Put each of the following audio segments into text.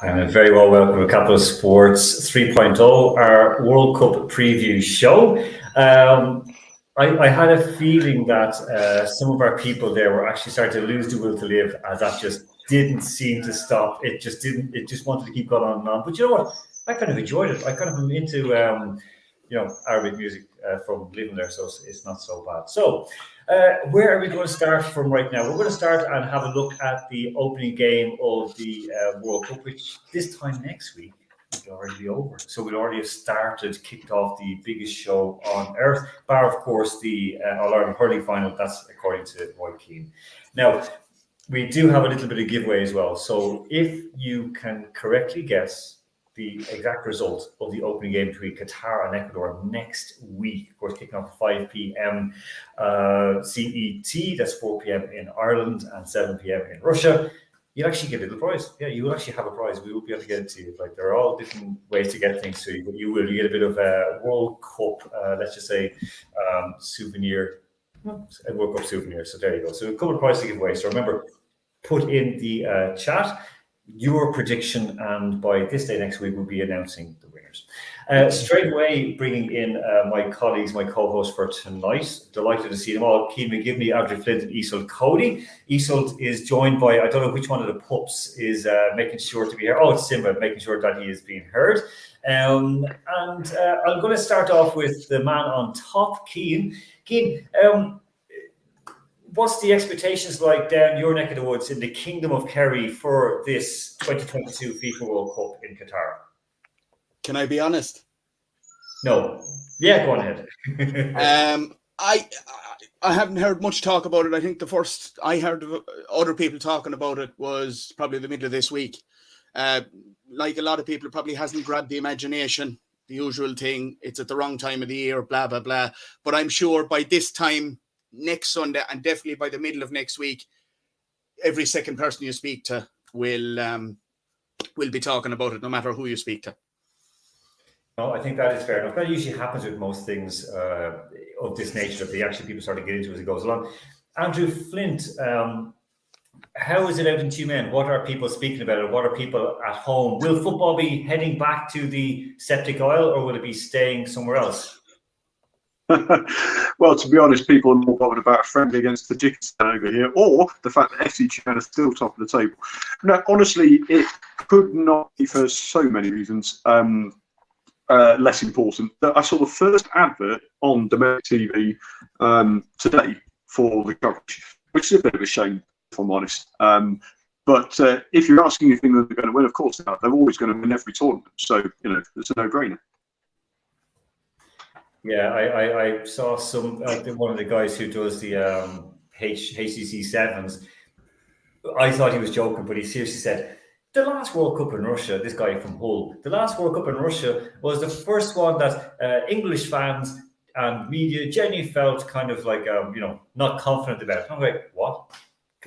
And very well welcome to Capital Sports 3.0, our World Cup preview show. I had a feeling that some of our people there were actually starting to lose the will to live, as that just didn't seem to stop. It just didn't. It just wanted to keep going on and on. But you know what? I kind of enjoyed it. I kind of am into Arabic music from living there, so it's not so bad. So, where are we going to start from right now? We're going to start and have a look at the opening game of the World Cup, which this time next week will already be over. So we'll already have started, kicked off the biggest show on earth, bar of course the All-Ireland hurling final. That's according to Roy Keane. Now, we do have a little bit of giveaway as well. So if you can correctly guess the exact result of the opening game between Qatar and Ecuador next week, of course, kicking off at 5 p.m. CET, that's 4 p.m. in Ireland and 7 p.m. in Russia, you'll actually get a little prize. Yeah, you will actually have a prize. We will be able to get it to you. Like, there are all different ways to get things to you, but you get a bit of a World Cup, let's just say, souvenir, a World Cup souvenir. So there you go. So a couple of prizes to give away. So remember, put in the chat your prediction, and by this day next week we'll be announcing the winners. Straight away, bringing in my colleagues, my co-hosts for tonight. Delighted to see them all. Keane McGivney, Andrew Flint, and Isolt Cody. Isolt is joined by, I don't know which one of the pups is making sure to be here. Oh, it's Simba, making sure that he is being heard. I'm going to start off with the man on top, Keane. Keane, what's the expectations like down your neck of the woods in the Kingdom of Kerry for this 2022 FIFA World Cup in Qatar? Can I be honest? No. Yeah, go on ahead. I haven't heard much talk about it. I think the first I heard of other people talking about it was probably the middle of this week. Like a lot of people, it probably hasn't grabbed the imagination, the usual thing. It's at the wrong time of the year, blah, blah, blah. But I'm sure by this time next Sunday, and definitely by the middle of next week, every second person you speak to will be talking about it, no matter who you speak to. No, I think that is fair enough. That usually happens with most things of this nature, that people start to get into as it goes along. Andrew Flint, how is it out in Tumen? What are people speaking about it? What are people at home? Will football be heading back to the Septic Isle, or will it be staying somewhere else? Well, to be honest, people are more bothered about a friendly against Tajikistan over here, or the fact that FC Tumen is still top of the table. No, honestly, it could not be, for so many reasons, less important. I saw the first advert on domestic TV today for the coverage, which is a bit of a shame, if I'm honest. But if you're asking if England are going to win, of course they are. They're always going to win every tournament. So, it's a no-brainer. Yeah, I saw one of the guys who does the HCC sevens. I thought he was joking, but he seriously said, the last World Cup in Russia, this guy from Hull, the last World Cup in Russia was the first one that English fans and media genuinely felt kind of like, not confident about. I'm like, what?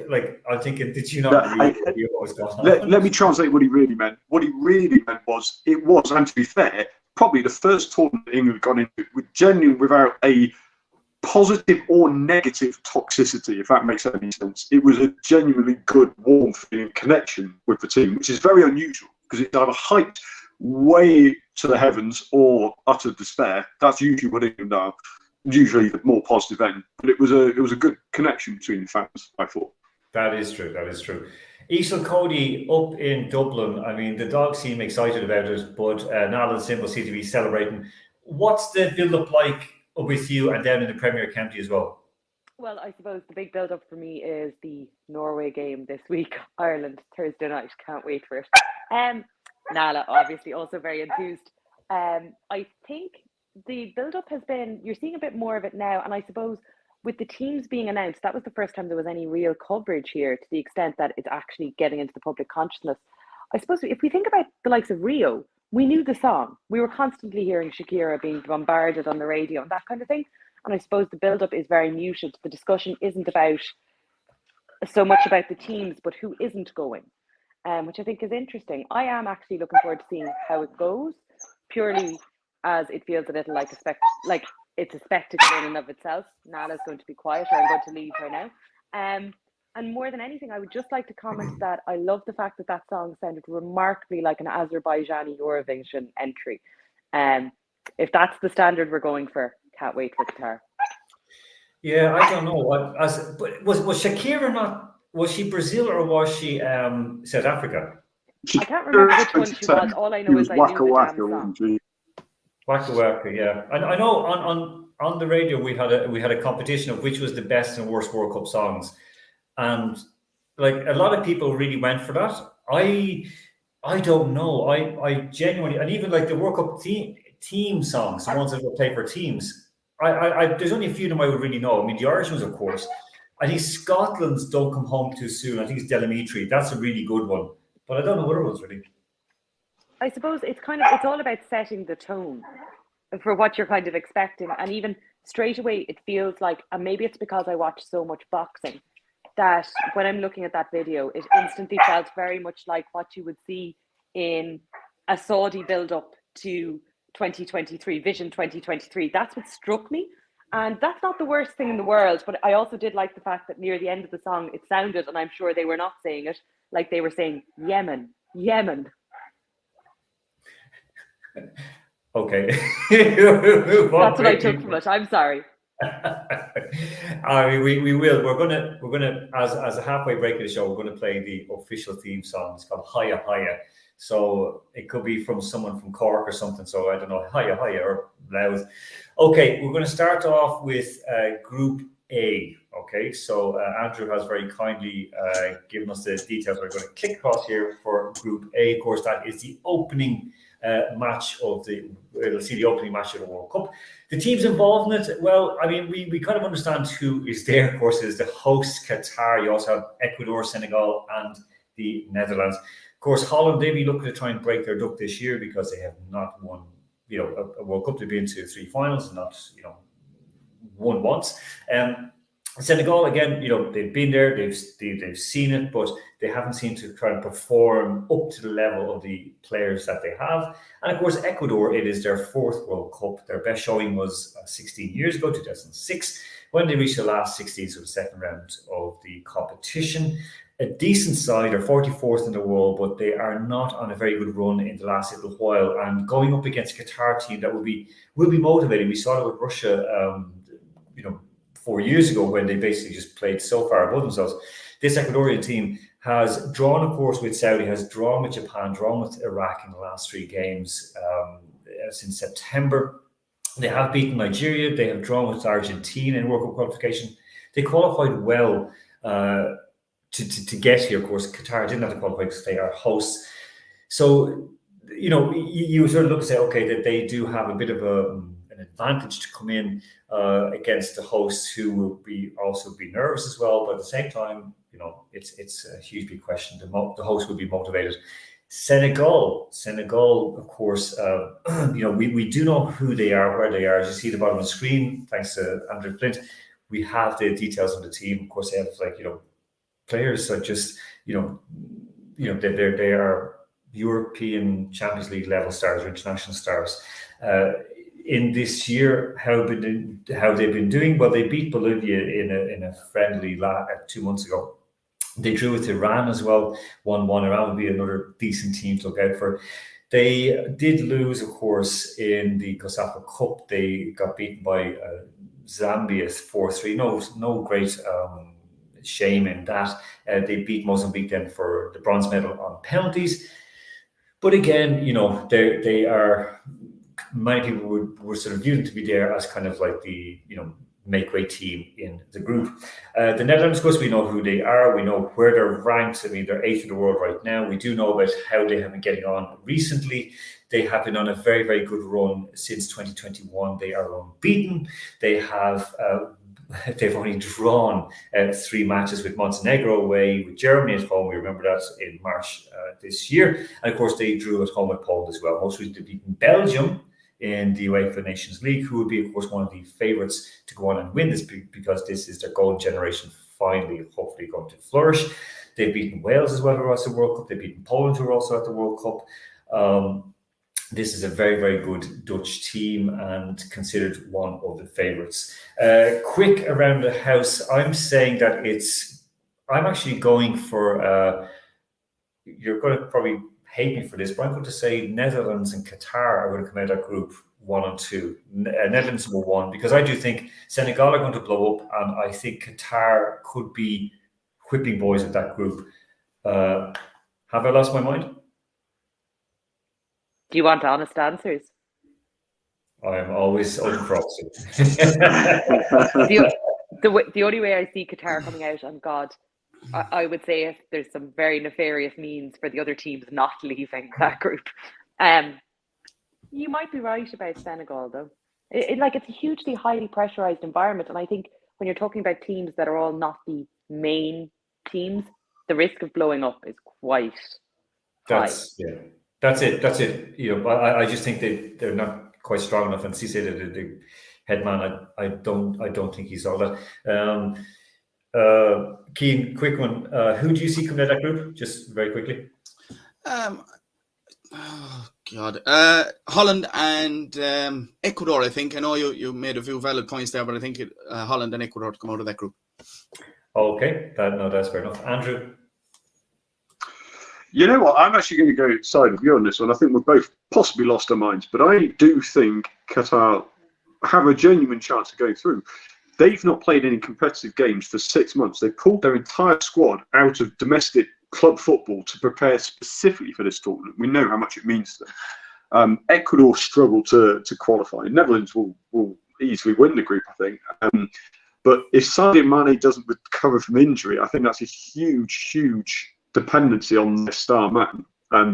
Like, I'm thinking, did you not read what was going on? Let me translate what he really meant. What he really meant was, and to be fair, probably the first tournament England got into with genuine, without a positive or negative toxicity, if that makes any sense. It was a genuinely good, warm feeling connection with the team, which is very unusual because it's either hyped way to the heavens or utter despair. That's usually what England are, usually the more positive end. But it was a good connection between the fans, I thought. That is true. Isolt Cody up in Dublin. I mean, the dogs seem excited about it, but Niall and Simple seem to be celebrating. What's the build-up like with you and down in the Premier County as well? Well, I suppose the big build-up for me is the Norway game this week, Ireland, Thursday night. Can't wait for it. Nala, obviously, also very enthused. I think the build-up has been, you're seeing a bit more of it now, and I suppose with the teams being announced, that was the first time there was any real coverage here, to the extent that it's actually getting into the public consciousness. I suppose if we think about the likes of Rio, we knew the song. We were constantly hearing Shakira being bombarded on the radio and that kind of thing. And I suppose the build-up is very muted. The discussion isn't about so much about the teams, but who isn't going, which I think is interesting. I am actually looking forward to seeing how it goes, purely as it feels a little like it's a spectacle in and of itself. Nala's going to be quiet, or I'm going to leave her now. And more than anything, I would just like to comment that I love the fact that that song sounded remarkably like an Azerbaijani Eurovision entry. If that's the standard we're going for, can't wait for Qatar. Yeah, I don't know. But was Shakira not? Was she Brazil or was she South Africa? I can't remember which one she was. All I know is I knew the damn song. Waka Waka, yeah. And I know on the radio we had a competition of which was the best and worst World Cup songs, and like a lot of people really went for that. I don't know. I genuinely, and even like the World Cup team songs, the ones that were played for teams. I there's only a few of them I would really know. I mean, the Irish ones, of course. I think Scotland's "Don't Come Home Too Soon." I think it's Delamitri. That's a really good one, but I don't know what other ones really. I suppose it's all about setting the tone for what you're kind of expecting, and even straight away it feels like, and maybe it's because I watch so much boxing, that when I'm looking at that video, it instantly felt very much like what you would see in a Saudi build-up to 2023, Vision 2023. That's what struck me. And that's not the worst thing in the world, but I also did like the fact that near the end of the song, it sounded, and I'm sure they were not saying it, like they were saying Yemen, Yemen. Okay. That's what I took from it. I'm sorry. I mean, we will. We're gonna as a halfway break of the show, we're gonna play the official theme song. It's called Hiya Hiya. So it could be from someone from Cork or something. So I don't know, Hiya Hiya or Louth. Okay, we're going to start off with Group A. Okay, so Andrew has very kindly given us the details. We're going to click across here for Group A. Of course, that is the opening match of we'll see the opening match of the World Cup. The teams involved in it, well, I mean, we kind of understand who is there. Of course, is the host Qatar. You also have Ecuador, Senegal, and the Netherlands. Of course, Holland, they'll be looking to try and break their duck this year because they have not won, a World Cup. They've been to 3 finals and not, won once. Senegal, again, they've been there, they've seen it, but they haven't seemed to try and perform up to the level of the players that they have. And of course, Ecuador, it is their 4th World Cup. Their best showing was 16 years ago, 2006, when they reached the last 16, so the second round of the competition. A decent side, they're 44th in the world, but they are not on a very good run in the last little while. And going up against a Qatar team that will be motivated. We saw it with Russia, 4 years ago when they basically just played so far above themselves. This Ecuadorian team has drawn, of course, with Saudi, has drawn with Japan, drawn with Iraq in the last 3 games since September. They have beaten Nigeria. They have drawn with Argentina in World Cup qualification. They qualified well to get here. Of course, Qatar didn't have to qualify because they are hosts. So, you sort of look and say, okay, that they do have a bit of an advantage to come in against the hosts, who will also be nervous as well. But at the same time, it's a huge big question. The hosts will be motivated. Senegal, of course, we do know who they are, where they are. As you see at the bottom of the screen, thanks to Andrew Flint, we have the details of the team. Of course, they have players that just they are European Champions League level stars or international stars. In this year, how they've been doing? Well, they beat Bolivia in a friendly 2 months ago. They drew with Iran as well, 1-1. Iran would be another decent team to look out for. They did lose, of course, in the COSAFA Cup. They got beaten by Zambia 4-3. No great shame in that. They beat Mozambique then for the bronze medal on penalties. But again, they are. Many people would sort of view them to be there as kind of like the make-way team in the group. The Netherlands, of course, we know who they are. We know where they're ranked. I mean, they're 8th in the world right now. We do know about how they have been getting on recently. They have been on a very, very good run since 2021. They are unbeaten. They have they've only drawn 3 matches, with Montenegro away, with Germany at home. We remember that in March this year. And of course, they drew at home with Poland as well. Most recently beaten Belgium in the UEFA Nations League, who would be, of course, one of the favourites to go on and win this, because this is their golden generation finally, hopefully, going to flourish. They've beaten Wales as well, who are also the World Cup. They've beaten Poland, who are also at the World Cup. This is a very, very good Dutch team and considered one of the favourites. Quick around the house, I'm saying that it's I'm actually going for. You're going to probably hate me for this, but I'm going to say Netherlands and Qatar are going to come out of group 1 and 2. Netherlands number 1, because I do think Senegal are going to blow up, and I think Qatar could be whipping boys at that group. Have I lost my mind? Do you want honest answers? I am always open for options. The only way I see Qatar coming out, and God, I would say if there's some very nefarious means for the other teams not leaving that group. You might be right about Senegal, though. It's a hugely highly pressurized environment, and I think when you're talking about teams that are all not the main teams, the risk of blowing up is quite high. That's it. I just think they're not quite strong enough. And Cisse, the head man, I don't think he's all that. Keane, quick one. Who do you see coming out of that group? Just very quickly. Oh God, Holland and Ecuador. I think I know you made a few valid points there, but I think Holland and Ecuador to come out of that group. Okay, that's fair enough. Andrew. You know what? I'm actually going to go side of you on this one. I think we've both possibly lost our minds, but I do think Qatar have a genuine chance of going through. They've not played any competitive games for 6 months. They pulled their entire squad out of domestic club football to prepare specifically for this tournament. We know how much it means to them. Ecuador struggle to qualify. Netherlands will easily win the group, I think. But if Sadio Mane doesn't recover from injury, I think that's a huge dependency on their star man.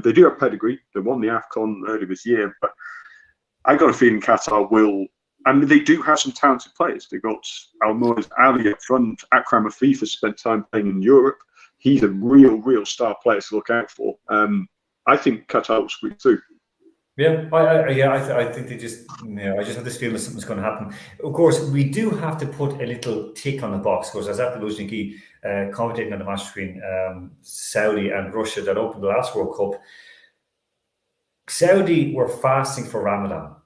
They do have pedigree. They won the AFCON earlier this year, but I got a feeling Qatar will. And they do have some talented players. They've got Almoez Ali up front. Akram Afif has spent time playing in Europe. He's a real star player to look out for. I think Qatar will squeak through. Yeah, I think they just. I just have this feeling that something's going to happen. Of course, we do have to put a little tick on the box, because as at the Luzhniki commentating on the match between Saudi and Russia that opened the last World Cup, Saudi were fasting for Ramadan.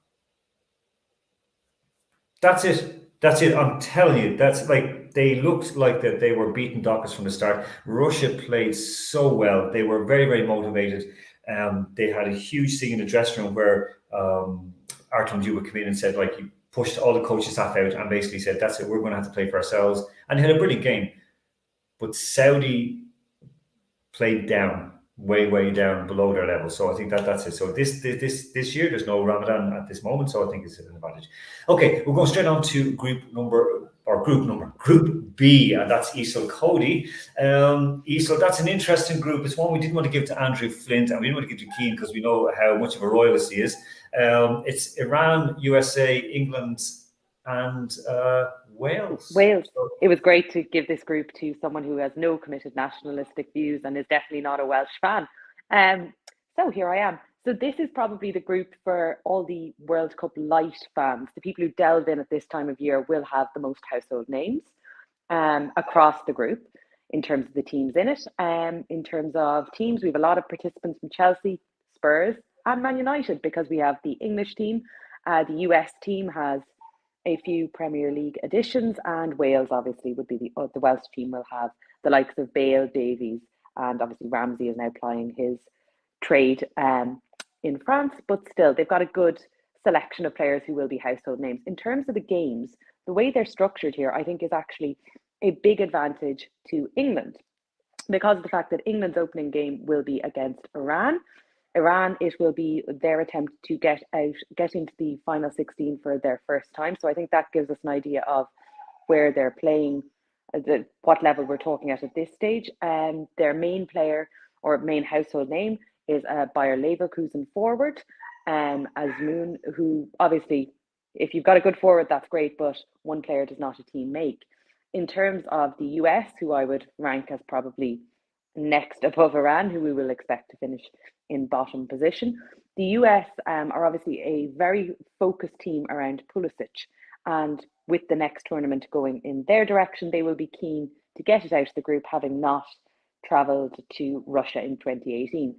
That's it. I'm telling you, that's like they looked like that they were beating Dockers from the start. Russia played so well. They were very motivated. They had a huge thing in the dressing room where Artem Djuba came in and said, like, he pushed all the coaching staff out and basically said, that's it, we're going to have to play for ourselves. And they had a brilliant game. But Saudi played down, way down below their level. So I think that's it. So this year, there's no Ramadan at this moment. So I think it's an advantage. Okay, we're going straight on to Group B, and that's Easel Cody. Easel, that's an interesting group. It's one we didn't want to give to Andrew Flint, and we didn't want to give to Keane because we know how much of a royalist he is. It's Iran, USA, England, and Wales. It was great to give this group to someone who has no committed nationalistic views and is definitely not a Welsh fan. So here I am. So this is probably the group for all the World Cup light fans. The people who delve in at this time of year will have the most household names across the group in terms of the teams in it. In terms of teams, we have a lot of participants from Chelsea, Spurs, and Man United, because we have the English team. The US team has a few Premier League additions, and Wales obviously would be the Welsh team will have the likes of Bale, Davies, and obviously Ramsey is now plying his trade in France, but still they've got a good selection of players who will be household names. In terms of the games, the way they're structured here, I think, is actually a big advantage to England, because of the fact that England's opening game will be against Iran. It will be their attempt to get into the final 16 for their first time. So I think that gives us an idea of where they're playing, what level we're talking at this stage. Their main player or main household name is Bayer Leverkusen forward, Azmoun, who obviously, if you've got a good forward, that's great, but one player does not a team make. In terms of the US, who I would rank as probably next above Iran, who we will expect to finish in bottom position. The US are obviously a very focused team around Pulisic, and with the next tournament going in their direction, they will be keen to get it out of the group, having not travelled to Russia in 2018.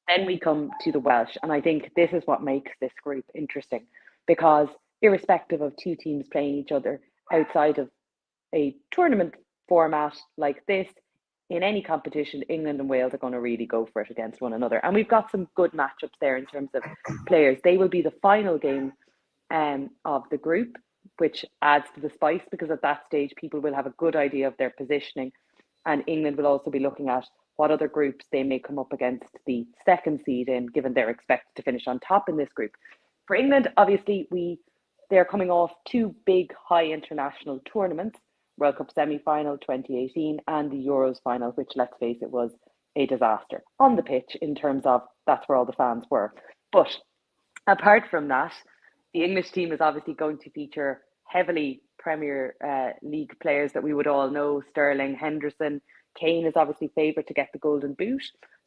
Then we come to the Welsh, and I think this is what makes this group interesting, because irrespective of two teams playing each other outside of a tournament format like this, in any competition, England and Wales are going to really go for it against one another. And we've got some good matchups there in terms of players. They will be the final game of the group, which adds to the spice, because at that stage, people will have a good idea of their positioning. And England will also be looking at what other groups they may come up against the second seed in, given they're expected to finish on top in this group. For England, obviously, they're coming off two big high international tournaments, World Cup semi-final 2018 and the Euros final, which, let's face it, was a disaster on the pitch in terms of that's where all the fans were. But apart from that, the English team is obviously going to feature heavily Premier League players that we would all know: Sterling, Henderson. Kane is obviously favoured to get the Golden Boot.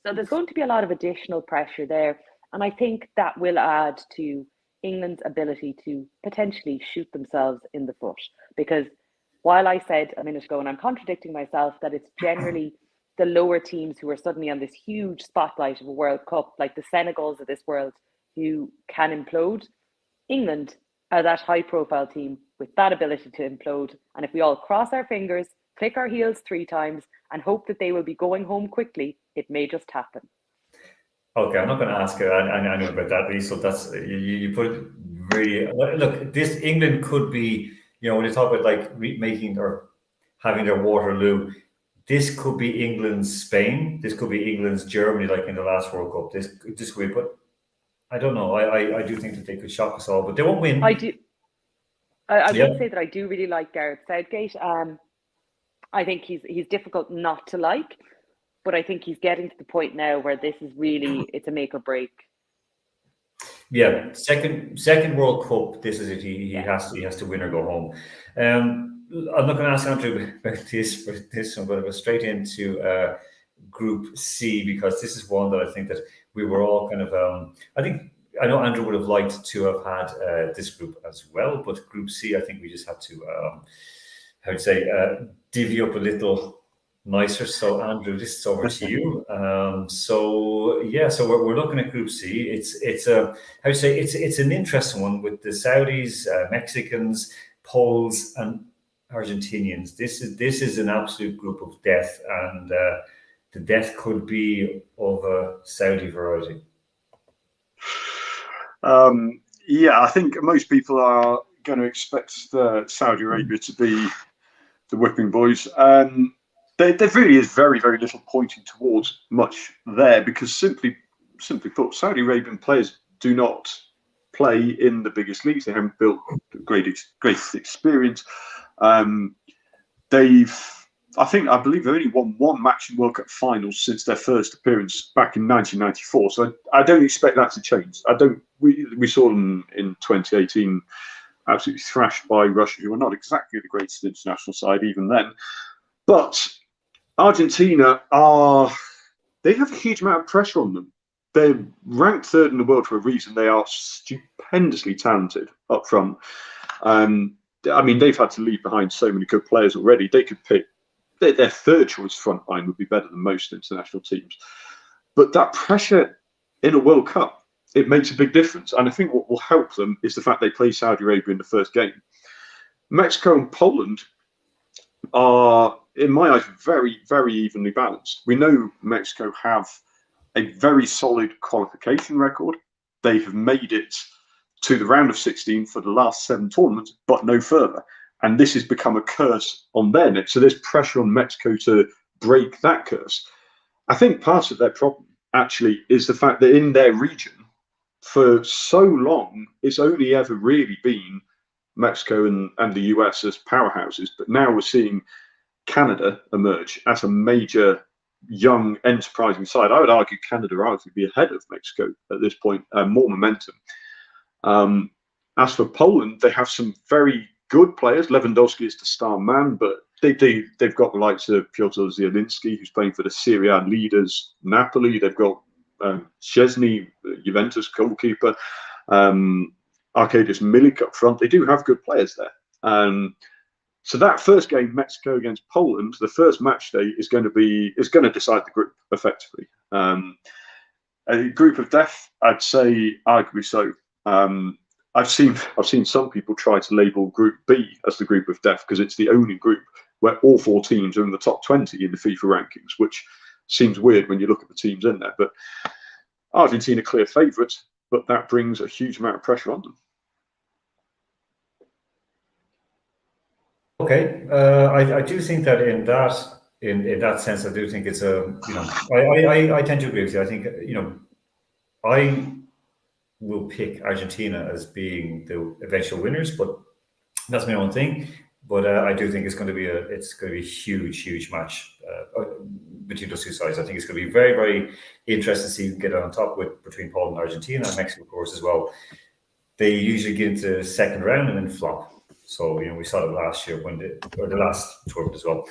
So there's going to be a lot of additional pressure there. And I think that will add to England's ability to potentially shoot themselves in the foot. Because while I said a minute ago, and I'm contradicting myself, that it's generally the lower teams who are suddenly on this huge spotlight of a World Cup, like the Senegals of this world, who can implode, England are that high-profile team with that ability to implode. And if we all cross our fingers, click our heels 3 times, and hope that they will be going home quickly, it may just happen. Okay, I'm not going to ask you. I know about that, Lisa. That's you put it really. Look, this England could be. When they talk about like making or having their Waterloo, this could be England's Spain. This could be England's Germany, like in the last World Cup. This could be, but I don't know. I do think that they could shock us all, but they won't win. I do. I would say that I do really like Gareth Southgate. I think he's difficult not to like, but I think he's getting to the point now where this is really, it's a make or break. Yeah, second World Cup. This is it. He has to win or go home. I'm not going to ask Andrew about this. For this, I'm going to go straight into Group C, because this is one that I think that we were all kind of. I know Andrew would have liked to have had this group as well, but Group C, I think we just had to, divvy up a little nicer. So Andrew, this is over to you. So we're looking at Group C. It's an interesting one with the Saudis, Mexicans, Poles, and Argentinians. This is an absolute group of death, and the death could be of a Saudi variety. I think most people are going to expect Saudi Arabia to be the whipping boys. There really is very, very little pointing towards much there, because simply put, Saudi Arabian players do not play in the biggest leagues. They haven't built the greatest experience. I believe they've only won one match in World Cup finals since their first appearance back in 1994. So I don't expect that to change. We saw them in 2018 absolutely thrashed by Russia, who are not exactly the greatest international side even then. But Argentina they have a huge amount of pressure on them. They're ranked 3rd in the world for a reason. They are stupendously talented up front. They've had to leave behind so many good players already. They could pick their 3rd choice front line would be better than most international teams. But that pressure in a World Cup, it makes a big difference. And I think what will help them is the fact they play Saudi Arabia in the first game. Mexico and Poland are, in my eyes, very, very evenly balanced. We know Mexico have a very solid qualification record. They have made it to the round of 16 for the last 7 tournaments, but no further. And this has become a curse on their neck. So there's pressure on Mexico to break that curse. I think part of their problem actually is the fact that in their region, for so long, it's only ever really been Mexico and the US as powerhouses. But now we're seeing Canada emerge as a major young enterprising side. I would argue Canada are arguably ahead of Mexico at this point, more momentum. As for Poland, they have some very good players. Lewandowski is the star man, but they've got the likes of Piotr Zielinski, who's playing for the Serie A leaders Napoli. They've got Szczesny, Juventus goalkeeper, Arkadiusz Milik up front. They do have good players there. So that first game, Mexico against Poland, the first match day is going to decide the group effectively. A group of death, I'd say, arguably so. I've seen some people try to label Group B as the group of death because it's the only group where all 4 teams are in the top 20 in the FIFA rankings, which seems weird when you look at the teams in there. But Argentina clear favourites, but that brings a huge amount of pressure on them. Okay, I do think that in that sense, I do think it's I tend to agree with you. I think I will pick Argentina as being the eventual winners, but that's my own thing. But I do think it's going to be a huge match between those two sides. I think it's going to be very, very interesting to see who get on top between Poland and Argentina, and Mexico, of course, as well. They usually get into the second round and then flop. So we saw it last year or the last tournament as well.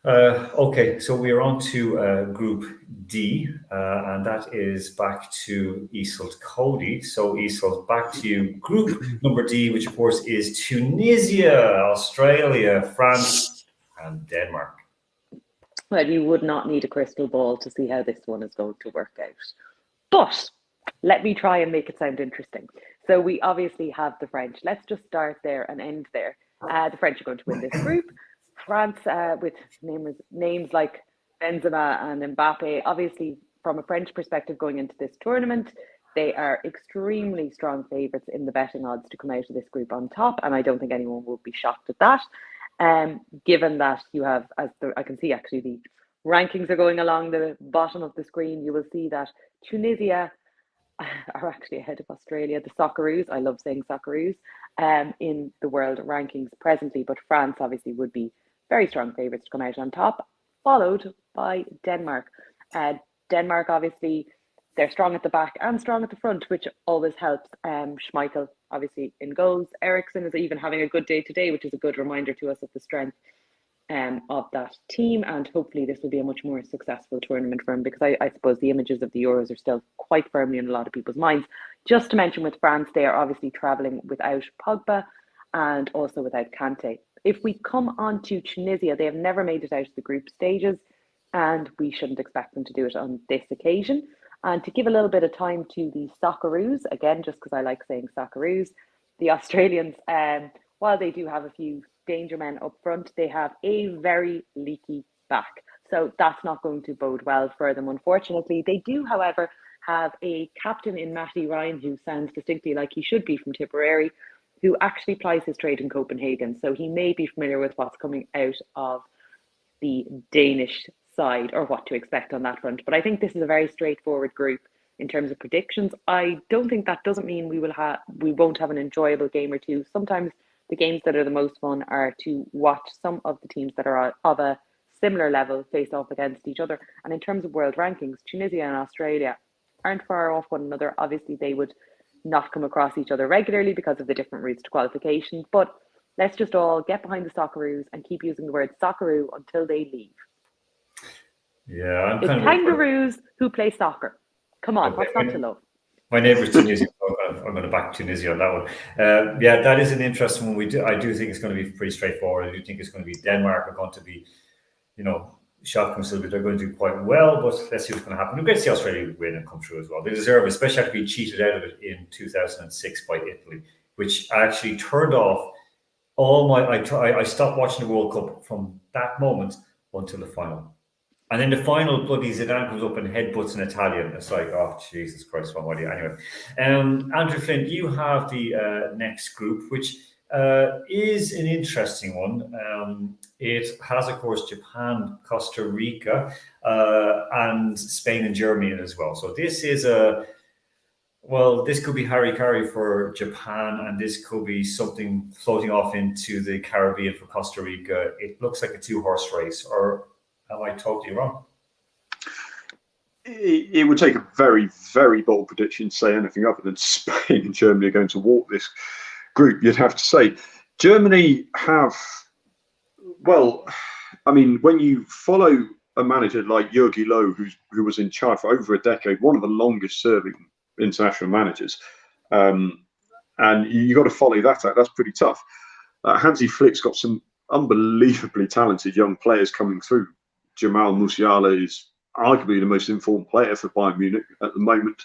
Okay, so we are on to Group D, and that is back to Isolt Cody. So Isolt, back to you. Group number D, which of course is Tunisia, Australia, France, and Denmark. Well, you would not need a crystal ball to see how this one is going to work out. But let me try and make it sound interesting. So we obviously have the French. Let's just start there and end there. The French are going to win this group. France, with names like Benzema and Mbappe, obviously from a French perspective going into this tournament, they are extremely strong favourites in the betting odds to come out of this group on top, and I don't think anyone will be shocked at that. Given that you have, I can see actually the rankings are going along the bottom of the screen, you will see that Tunisia are actually ahead of Australia, the Socceroos. I love saying Socceroos in the world rankings presently, but France obviously would be very strong favourites to come out on top, followed by Denmark. Denmark, obviously, they're strong at the back and strong at the front, which always helps. Schmeichel, obviously, in goals. Eriksson is even having a good day today, which is a good reminder to us of the strength of that team, and hopefully this will be a much more successful tournament for him, because I suppose the images of the Euros are still quite firmly in a lot of people's minds. Just to mention, with France, they are obviously travelling without Pogba and also without Kante. If we come on to Tunisia, they have never made it out of the group stages, and we shouldn't expect them to do it on this occasion. And to give a little bit of time to the Socceroos, again, just because I like saying Socceroos, the Australians, while they do have a few danger men up front, they have a very leaky back. So that's not going to bode well for them, unfortunately. They do, however, have a captain in Matty Ryan, who sounds distinctly like he should be from Tipperary, who actually plies his trade in Copenhagen. So he may be familiar with what's coming out of the Danish side, or what to expect on that front. But I think this is a very straightforward group in terms of predictions. I don't think that doesn't mean we won't have an enjoyable game or two. Sometimes the games that are the most fun are to watch some of the teams that are of a similar level face off against each other. And in terms of world rankings, Tunisia and Australia aren't far off one another. Obviously, they would not come across each other regularly because of the different routes to qualification. But let's just all get behind the Socceroos and keep using the word Socceroo until they leave. Yeah, it's kangaroos who play soccer. Come on, what's not to love? My neighbour's Tunisian, so I'm going to back Tunisia on that one. Yeah, that is an interesting one. I do think it's going to be pretty straightforward. I do think it's going to be Denmark are going to be, shocking themselves a bit. They're going to do quite well, but let's see what's going to happen. We're going to see Australia win and come through as well. They deserve it, especially after being cheated out of it in 2006 by Italy, which actually turned off all my. I stopped watching the World Cup from that moment until the final. And in the final, bloody Zidane comes up and headbutts an Italian. It's like, oh, Jesus Christ, almighty. Anyway, Andrew Flynn, you have the next group, which is an interesting one. It has, of course, Japan, Costa Rica, and Spain and Germany as well. So this is this could be Harry for Japan, and this could be something floating off into the Caribbean for Costa Rica. It looks like a 2-horse race, or am I totally wrong? It would take a very, very bold prediction to say anything other than Spain and Germany are going to walk this group, you'd have to say. Germany have, when you follow a manager like Jogi Löw, who was in charge for over a decade, one of the longest serving international managers, and you got to follow that out. That's pretty tough. Hansi Flick's got some unbelievably talented young players coming through. Jamal Musiala is arguably the most informed player for Bayern Munich at the moment.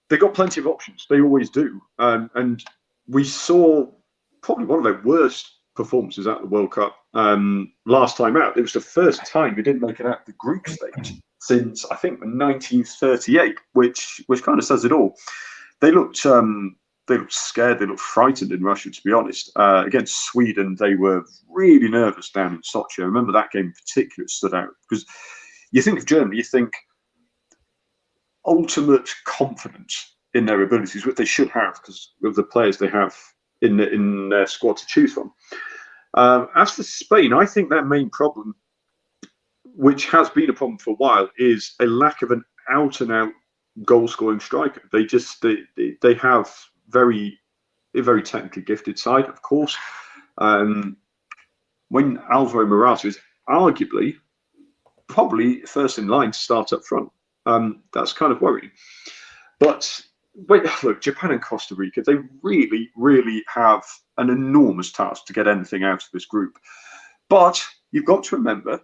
They've got plenty of options. They always do. And we saw probably one of their worst performances at the World Cup last time out. It was the first time we didn't make it out of the group stage since, I think, 1938, which kind of says it all. They looked scared, they looked frightened in Russia, to be honest. Against Sweden, they were really nervous down in Sochi. I remember that game in particular stood out, because you think of Germany, you think ultimate confidence in their abilities, which they should have because of the players they have in their squad to choose from. As for Spain, I think their main problem, which has been a problem for a while, is a lack of an out-and-out goal-scoring striker. They have a very technically gifted side, of course. When Alvaro Morata is arguably probably first in line to start up front, that's kind of worrying. But look, Japan and Costa Rica, they really, really have an enormous task to get anything out of this group. But you've got to remember,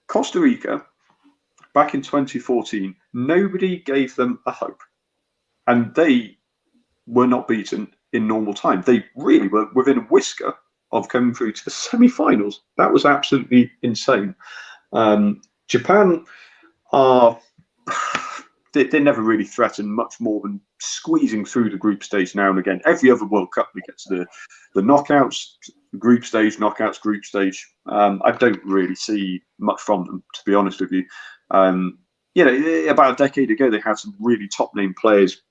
Costa Rica, back in 2014, nobody gave them a hope. And they were not beaten in normal time. They really were within a whisker of coming through to the semi-finals. That was absolutely insane. Japan are... They never really threaten much more than squeezing through the group stage now and again. Every other World Cup, we get to the knockouts, group stage, knockouts, group stage. I don't really see much from them, to be honest with you. About a decade ago, they had some really top-name players,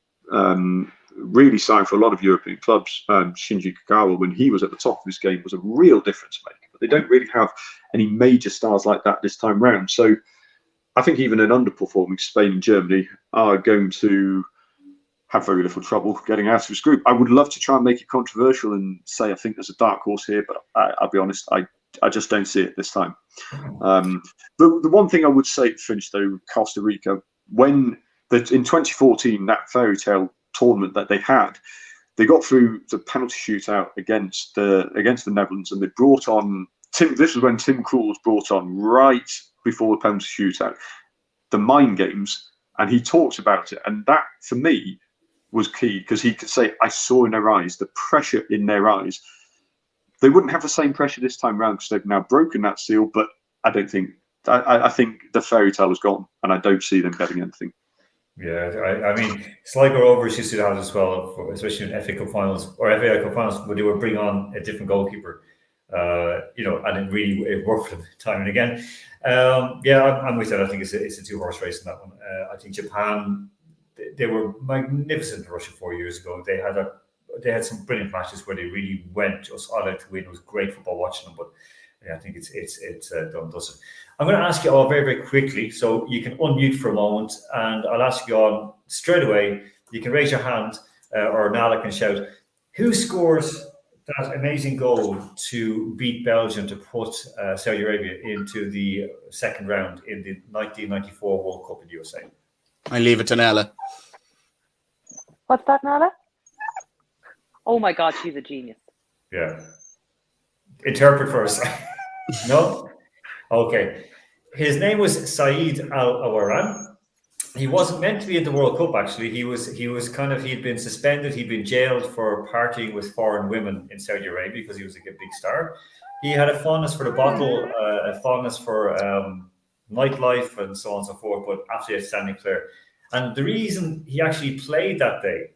really signed for a lot of European clubs. Shinji Kagawa, when he was at the top of his game, was a real difference maker. But they don't really have any major stars like that this time round. So I think even an underperforming Spain and Germany are going to have very little trouble getting out of this group. I would love to try and make it controversial and say I think there's a dark horse here, but I'll be honest, I just don't see it this time. The one thing I would say to finish though, Costa Rica, in 2014, that fairy tale tournament that they had, they got through the penalty shootout against the Netherlands, and they brought on this was when Tim Krul was brought on right before the penalty shootout, the mind games, and he talks about it, and that for me was key, because he could say, I saw in their eyes, the pressure in their eyes. They wouldn't have the same pressure this time round because they've now broken that seal, but I don't think, I think the fairy tale is gone, and I don't see them getting anything. Yeah, I mean, Sligo Rovers used to have as well, especially in FA Cup finals or FA Cup finals, where they would bring on a different goalkeeper. And it worked for them time and again. I'm with that. I think it's a two-horse race in that one. I think Japan, they were magnificent in Russia 4 years ago. They had some brilliant matches where they really went just all out to win. It was great football watching them, but I think it's done doesn't. I'm going to ask you all very, very quickly, so you can unmute for a moment, and I'll ask you all straight away. You can raise your hand, or Nala can shout, who scores that amazing goal to beat Belgium to put Saudi Arabia into the second round in the 1994 World Cup in the USA? I leave it to Nala. What's that, Nala? Oh my God, she's a genius. Yeah. Interpret for us. No? Okay. His name was Saeed Al-Awaran. He wasn't meant to be at the World Cup, actually. He'd been suspended. He'd been jailed for partying with foreign women in Saudi Arabia because he was a big star. He had a fondness for the bottle, a fondness for nightlife and so on and so forth, but absolutely outstanding player. And the reason he actually played that day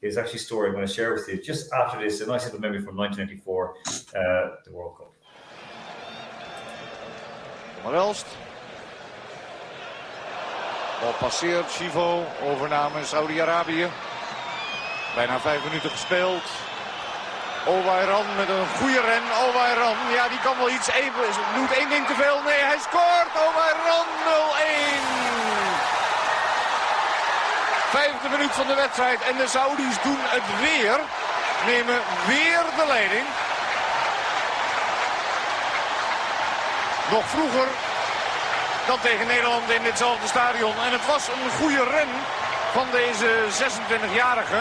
is actually a story I'm going to share with you just after this. A nice little memory from 1994, the World Cup. Maar Elst. Bal passeert, Chivo, overname Saudi-Arabië. Bijna 5 minuten gespeeld. Owairan met een goede ren. Owairan, ja, die kan wel iets even. Doet één ding te veel. Nee, hij scoort. Owairan 0-1. 5e minuut van de wedstrijd. En de Saudis doen het weer. Nemen weer de leiding. Nog vroeger dan tegen Nederland in ditzelfde stadion. En het was een goede ren van deze 26-jarige.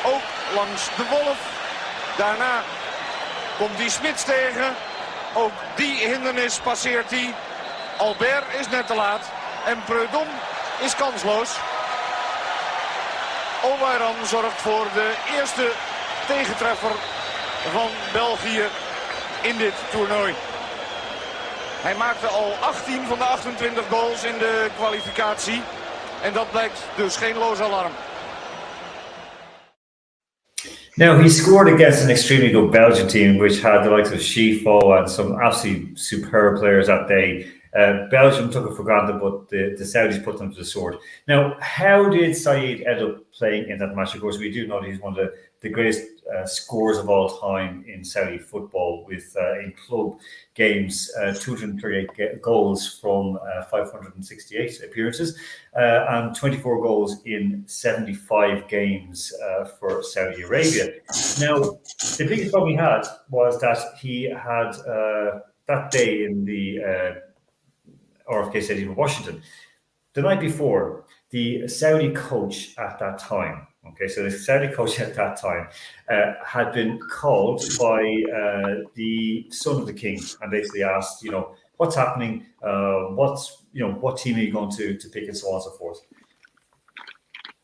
Ook langs de Wolf. Daarna komt die Smits tegen. Ook die hindernis passeert hij. Albert is net te laat. En Preudom is kansloos. Obayran zorgt voor de eerste tegentreffer van België in dit toernooi. Hij maakte al 18 van de 28 goals in de kwalificatie. En dat blijkt dus geen loos alarm. Now, he scored against an extremely good Belgian team, which had the likes of Schifo and some absolutely superb players that day. Belgium took it for granted, but the Saudis put them to the sword. Now, how did Saeed end up playing in that match? Of course, we do know that he's one of the greatest scorers of all time in Saudi football, with in club games 238 goals from 568 appearances and 24 goals in 75 games for Saudi Arabia. Now, the biggest problem he had was that he had that day in the RFK Stadium in Washington, the night before, the Saudi coach at that time, so the Saudi coach at that time had been called by the son of the king and basically asked, what's happening, what team are you going to pick, and so on and so forth.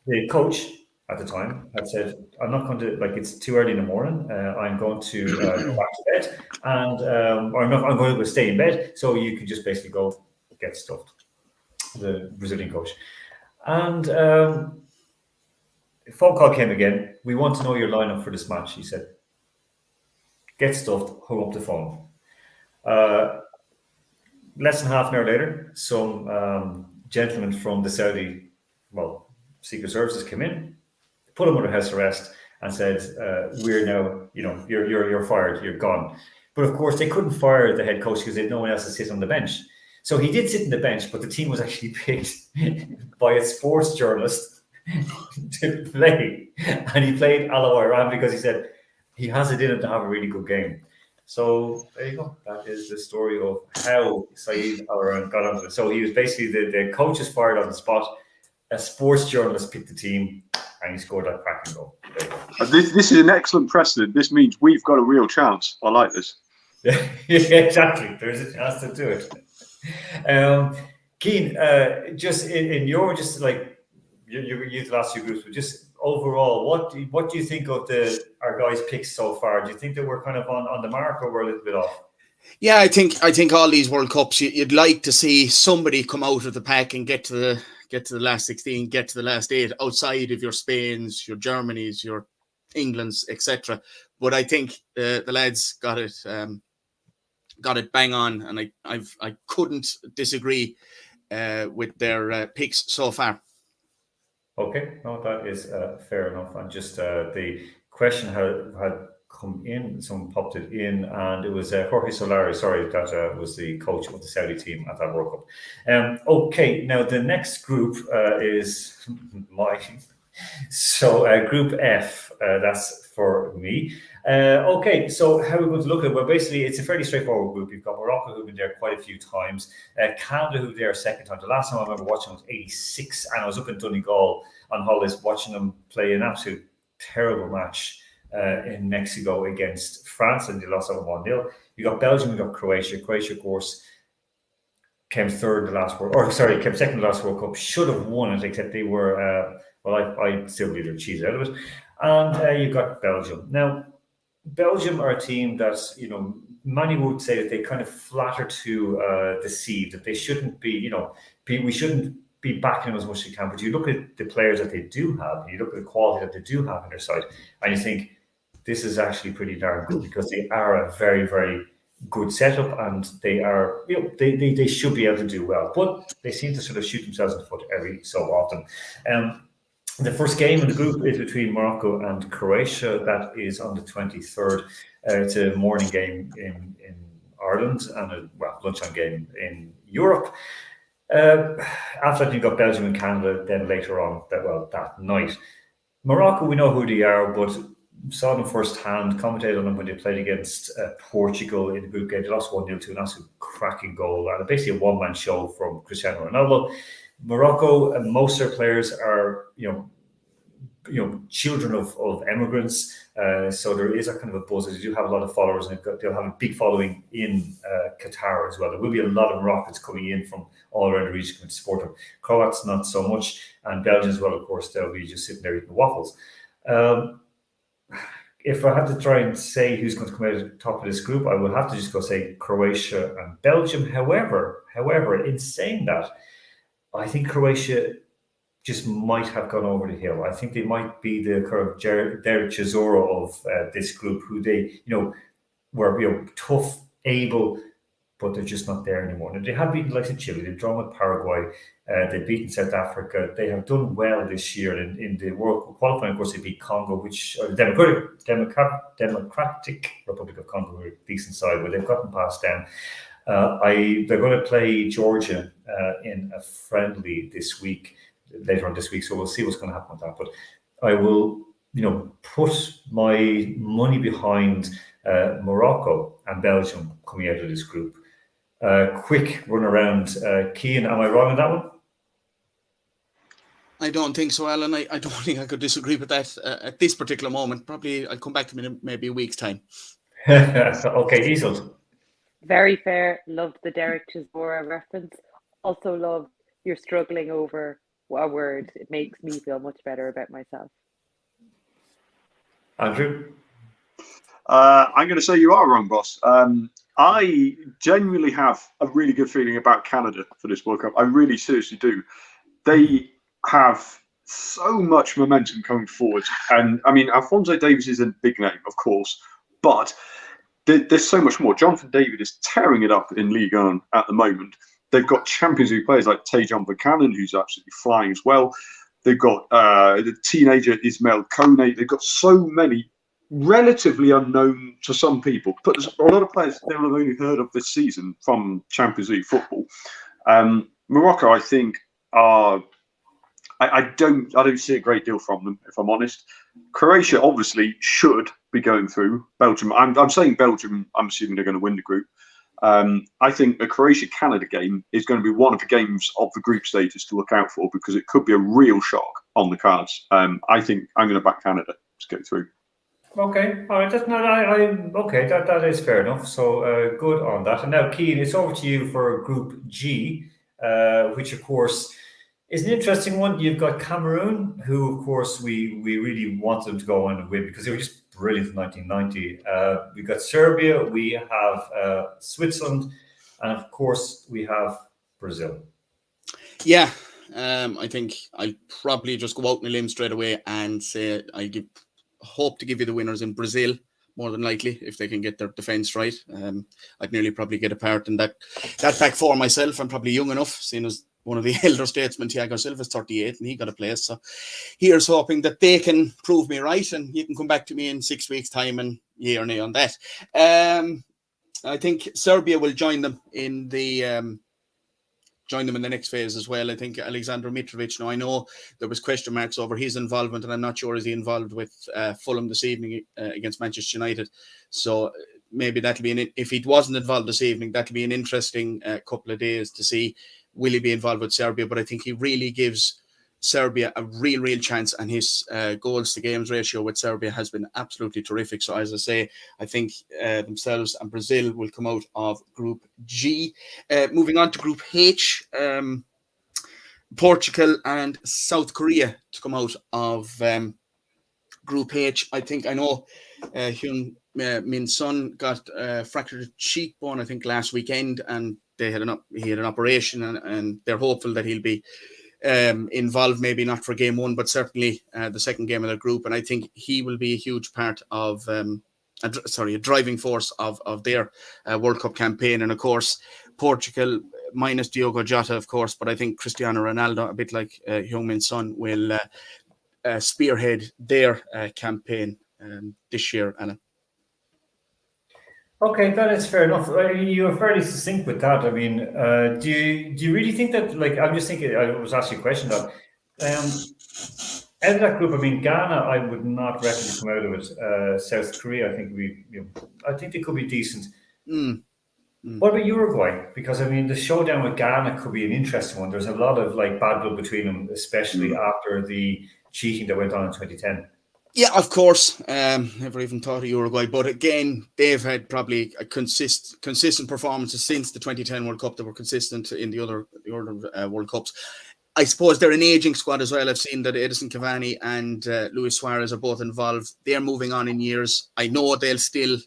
The coach at the time had said, I'm not going to, it's too early in the morning, I'm going to go back to bed, and I'm going to stay in bed, so you can just basically go get stuffed, the Brazilian coach. And phone call came again. We want to know your lineup for this match, he said. Get stuffed, hung up the phone. Less than half an hour later, some gentlemen from the Saudi, Secret Services came in, put him under house arrest, and said, "We're now, you're fired, you're gone." But of course, they couldn't fire the head coach because they had no one else to sit on the bench. So he did sit on the bench, but the team was actually picked by a sports journalist to play, and he played Al Iran because he said he has it in him to have a really good game. So there you go. That is the story of how Saeed Al Iran got onto it. So he was basically the coach is fired on the spot. A sports journalist picked the team, and he scored that cracking goal. This is an excellent precedent. This means we've got a real chance. I like this. Yeah, exactly. There's a chance to do it. Keane, just in your you the last few groups, but just overall, what do you think of our guys' picks so far? Do you think that we're kind of on the mark, or we're a little bit off? Yeah, I think all these World Cups, you'd like to see somebody come out of the pack and get to the last 16, get to the last 8, outside of your Spains, your Germanys, your Englands, etc. But I think the lads got it bang on, and I couldn't disagree with their picks so far. Okay, no, that is fair enough. And just the question had come in, someone popped it in, and it was Jorge Solari. Sorry, that was the coach of the Saudi team at that World Cup. Okay, now the next group is mine. So Group F, that's for me. Okay, so how are we going to look at it? Well, basically, it's a fairly straightforward group. You've got Morocco, who've been there quite a few times. Canada, who've been there a second time. The last time I remember watching was 86, and I was up in Donegal on holidays watching them play an absolute terrible match in Mexico against France, and they lost over 1-0. You got Belgium, you got Croatia. Croatia, of course, came second the last World Cup. Should have won it, except they were, I still believe they're cheated out of it. And you've got Belgium. Now, Belgium are a team that, many would say that they kind of flatter to deceive, that they shouldn't be, we shouldn't be backing them as much as we can. But you look at the players that they do have, and you look at the quality that they do have on their side, and you think, this is actually pretty darn good, because they are a very, very good setup, and they are, they should be able to do well. But they seem to sort of shoot themselves in the foot every so often. The first game in the group is between Morocco and Croatia. That is on the 23rd. It's a morning game in Ireland and a lunchtime game in Europe. After that, you've got Belgium and Canada. Then later on, that night, Morocco, we know who they are, but saw them firsthand, commentated on them when they played against Portugal in the group game. They lost 1-0 to an absolute cracking goal, and basically a one-man show from Cristiano Ronaldo. Morocco, most of their players are, children of immigrants. So there is a kind of a buzz. They do have a lot of followers, and they'll have a big following in Qatar as well. There will be a lot of Moroccans coming in from all around the region to support them. Croats, not so much. And Belgium as well, of course, they'll be just sitting there eating waffles. If I had to try and say who's going to come out at the top of this group, I would have to just go say Croatia and Belgium. However, in saying that, I think Croatia just might have gone over the hill. I think they might be the kind of Derek Chisora of this group, who they, were tough, able, but they're just not there anymore. And they have beaten like Chile, they've drawn with Paraguay, they've beaten South Africa. They have done well this year in the World Cup qualifying. Of course, they beat Congo, which Democratic Republic of Congo, were a decent side, but they've gotten past them. They're going to play Georgia in a friendly this week, later on this week. So we'll see what's going to happen with that. But I will, put my money behind Morocco and Belgium coming out of this group. Quick run around. Cian, am I wrong on that one? I don't think so, Alan. I don't think I could disagree with that at this particular moment. Probably I'll come back to me in maybe a week's time. Okay, Isolt. Very fair. Loved the Derek Chisora reference. Also love you're struggling over a word. It makes me feel much better about myself. Andrew? I'm going to say you are wrong, boss. I genuinely have a really good feeling about Canada for this World Cup. I really seriously do. They have so much momentum coming forward. And I mean, Alphonso Davies is a big name, of course, but there's so much more. Jonathan David is tearing it up in Ligue 1 at the moment. They've got Champions League players like Tejan Buchanan, who's absolutely flying as well. They've got the teenager Ismail Kone. They've got so many relatively unknown to some people, but there's a lot of players they'll have only heard of this season from Champions League football. Morocco, I think, are I don't see a great deal from them, if I'm honest. Croatia obviously should be going through. Belgium, I'm saying Belgium. I'm assuming they're going to win the group. I think the Croatia-Canada game is going to be one of the games of the group stages to look out for, because it could be a real shock on the cards. I think I'm going to back Canada to go through. Okay, all right. That is fair enough. So good on that. And now, Cian, it's over to you for Group G, which of course is an interesting one. You've got Cameroon, who of course we really wanted them to go on and win because they were just brilliant in 1990. We've got Serbia, we have Switzerland, and of course we have Brazil. Yeah, I think I'll probably just go out on a limb straight away and say hope to give you the winners in Brazil, more than likely, if they can get their defence right. I'd nearly probably get a part in that back four myself. I'm probably young enough, seeing as one of the elder statesmen, Thiago Silva, is 38 and he got a place. So here's hoping that they can prove me right, and you can come back to me in 6 weeks' time and yay or nay on that. I think Serbia will join them in the next phase as well. I think Alexander Mitrovic. Now, I know there was question marks over his involvement, and I'm not sure is he involved with Fulham this evening against Manchester United. So maybe that'll be if he wasn't involved this evening, that'll be an interesting couple of days to see will he be involved with Serbia. But I think he really gives Serbia a real chance, and his goals to games ratio with Serbia has been absolutely terrific. So as I say, I think themselves and Brazil will come out of Group G. Moving on to Group H, Portugal and South Korea to come out of Group H. I know Hyun Min Son got fractured cheekbone, I think, last weekend, and he had an operation, and they're hopeful that he'll be involved, maybe not for game one, but certainly the second game of their group. And I think he will be a huge part of a driving force of their World Cup campaign. And of course, Portugal minus Diogo Jota, of course, but I think Cristiano Ronaldo, a bit like Heung-min Son, will spearhead their campaign this year, Anna. Okay, that is fair enough. You were fairly succinct with that. I mean, do you really think that? Like, I'm just thinking. I was asking a question that out of that group, I mean, Ghana, I would not reckon to come out of it. South Korea, I think I think they could be decent. What about Uruguay? Because I mean, the showdown with Ghana could be an interesting one. There's a lot of bad blood between them, especially after the cheating that went on in 2010. Yeah, of course. Never even thought of Uruguay, but again, they've had probably a consistent performances since the 2010 World Cup. They were consistent in the other World Cups. I suppose they're an aging squad as well. I've seen that Edison Cavani and Luis Suarez are both involved. They're moving on in years. I know they'll still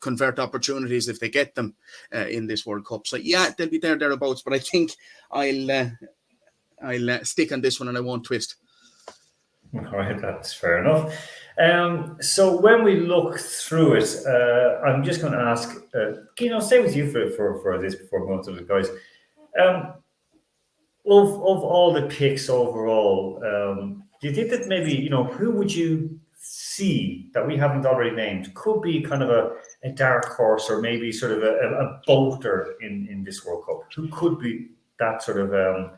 convert opportunities if they get them in this World Cup. So yeah, they'll be thereabouts. But I think I'll stick on this one and I won't twist. All right, that's fair enough. So when we look through it, I'm just going to ask, stay with you for this before we go on to the guys. Of all the picks overall, do you think that maybe, who would you see that we haven't already named could be kind of a dark horse or maybe sort of a bolter in this World Cup? Who could be that sort of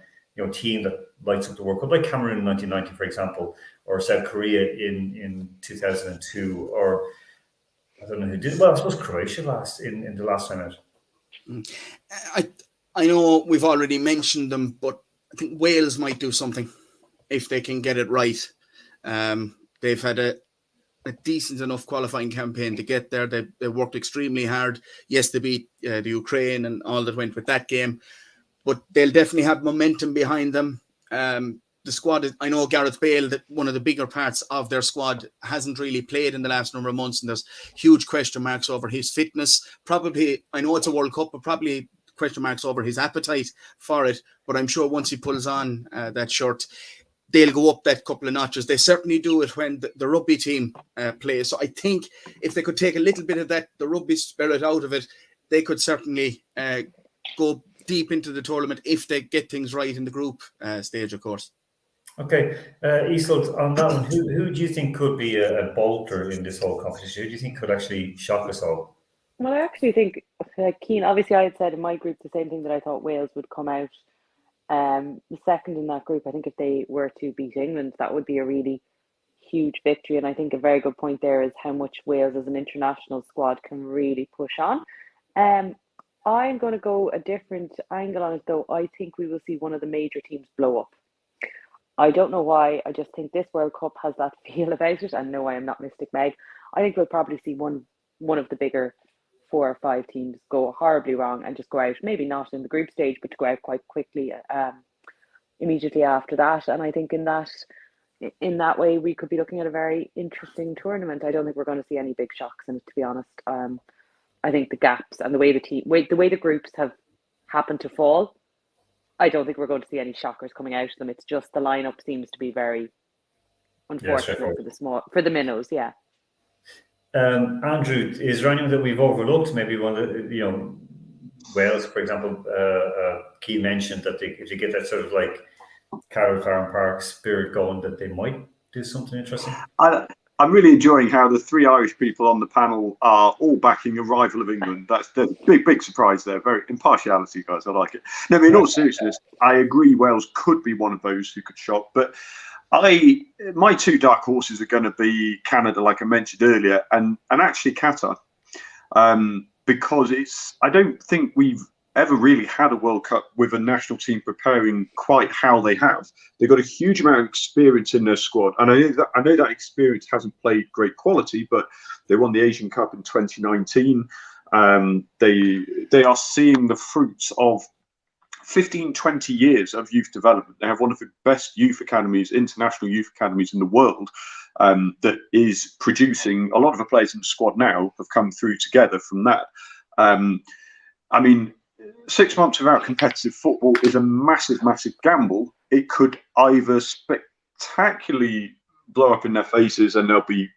team that lights up the World Cup, like Cameroon in 1990, for example, or South Korea in 2002, or I don't know who did. Well, I suppose Croatia in the last time out. I know we've already mentioned them, but I think Wales might do something if they can get it right. They've had a decent enough qualifying campaign to get there. They worked extremely hard. Yes, they beat the Ukraine and all that went with that game, but they'll definitely have momentum behind them. The squad, I know Gareth Bale, that one of the bigger parts of their squad, hasn't really played in the last number of months, and there's huge question marks over his fitness. Probably, I know it's a World Cup, but probably question marks over his appetite for it. But I'm sure once he pulls on that shirt, they'll go up that couple of notches. They certainly do it when the rugby team plays. So I think if they could take a little bit of the rugby spirit out of it, they could certainly go deep into the tournament if they get things right in the group stage, of course. Okay, Isolt, on that one, who do you think could be a bolter in this whole competition? Who do you think could actually shock us all? Well, I actually think Keane, obviously I had said in my group the same thing, that I thought Wales would come out the second in that group. I think if they were to beat England, that would be a really huge victory. And I think a very good point there is how much Wales as an international squad can really push on. I'm going to go a different angle on it, though. I think we will see one of the major teams blow up. I don't know why. I just think this World Cup has that feel about it. And no, I am not Mystic Meg. I think we'll probably see one of the bigger 4 or 5 teams go horribly wrong and just go out, maybe not in the group stage, but to go out quite quickly immediately after that. And I think in that way, we could be looking at a very interesting tournament. I don't think we're going to see any big shocks in it, to be honest. I think the gaps and the way the groups have happened to fall, I don't think we're going to see any shockers coming out of them. It's just the lineup seems to be very unfortunate for the minnows. Yeah. Andrew, is there anyone that we've overlooked? Maybe one of the, Wales, for example. Keane mentioned that if you get that sort of like Carroll Farm Park spirit going, that they might do something interesting. I'm really enjoying how the 3 Irish people on the panel are all backing a rival of England. That's the big surprise there. Very impartiality, guys. I like it. No, in all seriousness, I agree Wales could be one of those who could shock. But my 2 dark horses are going to be Canada, like I mentioned earlier, and actually Qatar. Because I don't think we've ever really had a World Cup with a national team preparing quite how they have. They've got a huge amount of experience in their squad. And I know that experience hasn't played great quality, but they won the Asian Cup in 2019. They are seeing the fruits of 15, 20 years of youth development. They have one of the best youth academies, international youth academies in the world, that is producing a lot of the players in the squad now have come through together from that. 6 months without competitive football is a massive, massive gamble. It could either spectacularly blow up in their faces and they'll be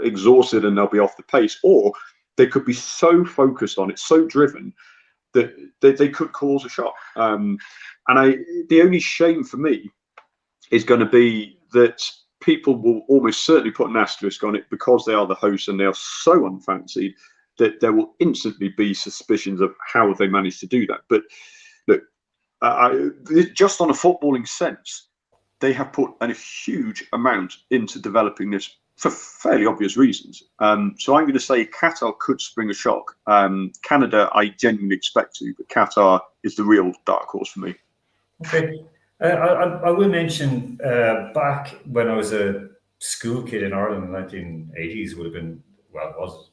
exhausted and they'll be off the pace, or they could be so focused on it, so driven, that they could cause a shock. The only shame for me is going to be that people will almost certainly put an asterisk on it because they are the hosts and they are so unfancied that there will instantly be suspicions of how they managed to do that. But look, just on a footballing sense, they have put a huge amount into developing this for fairly obvious reasons. So I'm going to say Qatar could spring a shock. Canada, I genuinely expect to, but Qatar is the real dark horse for me. Okay. I will mention back when I was a school kid in Ireland in the 1980s would have been, well, was it?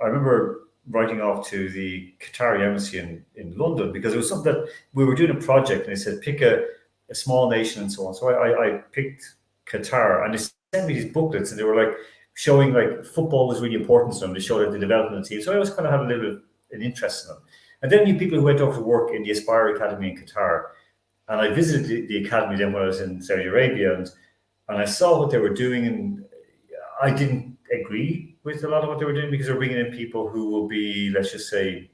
I remember writing off to the Qatari embassy in London because it was something that we were doing a project and they said pick a small nation and so on. So I picked Qatar and they sent me these booklets and they were like showing like football was really important to them. They showed the development of the team. So I always kind of had a little bit of an interest in them. And then you people who went over to work in the Aspire Academy in Qatar. And I visited the academy then when I was in Saudi Arabia and I saw what they were doing and I didn't agree with a lot of what they were doing because they're bringing in people who will be, let's just say,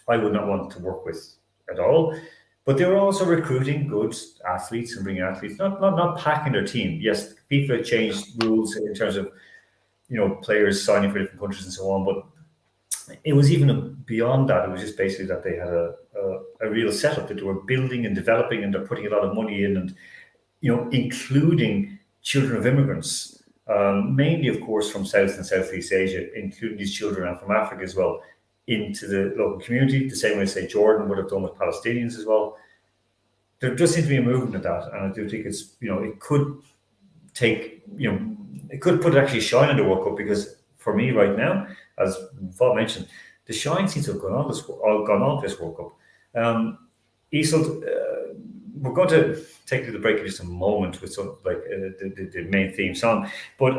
I would not want to work with at all. But they were also recruiting good athletes and bringing athletes, not packing their team. Yes, FIFA changed rules in terms of players signing for different countries and so on, but it was even beyond that. It was just basically that they had a real setup that they were building and developing, and they're putting a lot of money in, and including children of immigrants, mainly, of course, from South and Southeast Asia, including these children and from Africa as well, into the local community, the same way, say, Jordan would have done with Palestinians as well. There does seem to be a movement of that, and I do think it's, it could take, it could put actually shine on the World Cup, because for me right now, as Bob mentioned, the shine seems to have gone on this World Cup. Isolt, we're going to take the break in just a moment with some the main theme song, but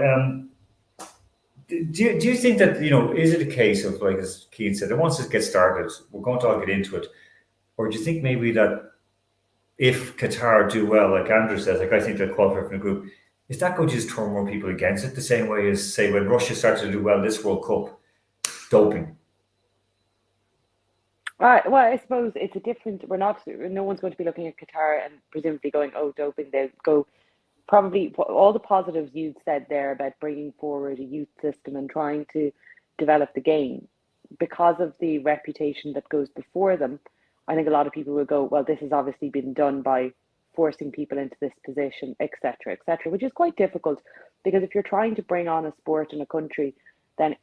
do you think that is it a case of, like as Keane said, that once it gets started, we're going to all get into it, or do you think maybe that if Qatar do well, like Andrew says, like I think they'll qualify from the group, is that going to just turn more people against it, the same way as, say, when Russia started to do well this World Cup, doping? Right. Well, I suppose it's a different. No one's going to be looking at Qatar and presumably going, "Oh, doping." They'll go probably all the positives you'd said there about bringing forward a youth system and trying to develop the game, because of the reputation that goes before them. I think a lot of people will go, "Well, this has obviously been done by forcing people into this position, etc., etc.," which is quite difficult, because if you're trying to bring on a sport in a country, then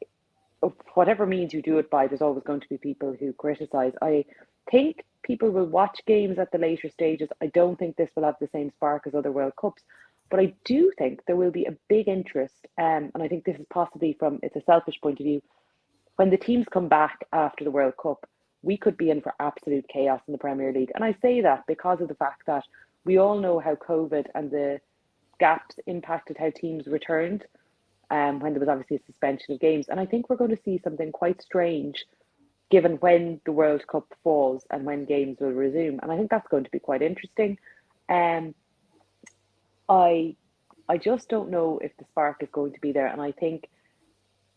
whatever means you do it by, there's always going to be people who criticize. I think people will watch games at the later stages. I don't think this will have the same spark as other World Cups, but I do think there will be a big interest, and I think this is possibly it's a selfish point of view. When the teams come back after the World Cup, we could be in for absolute chaos in the Premier League. And I say that because of the fact that we all know how COVID and the gaps impacted how teams returned, when there was obviously a suspension of games. And I think we're going to see something quite strange given when the World Cup falls and when games will resume. And I think that's going to be quite interesting. I just don't know if the spark is going to be there. And I think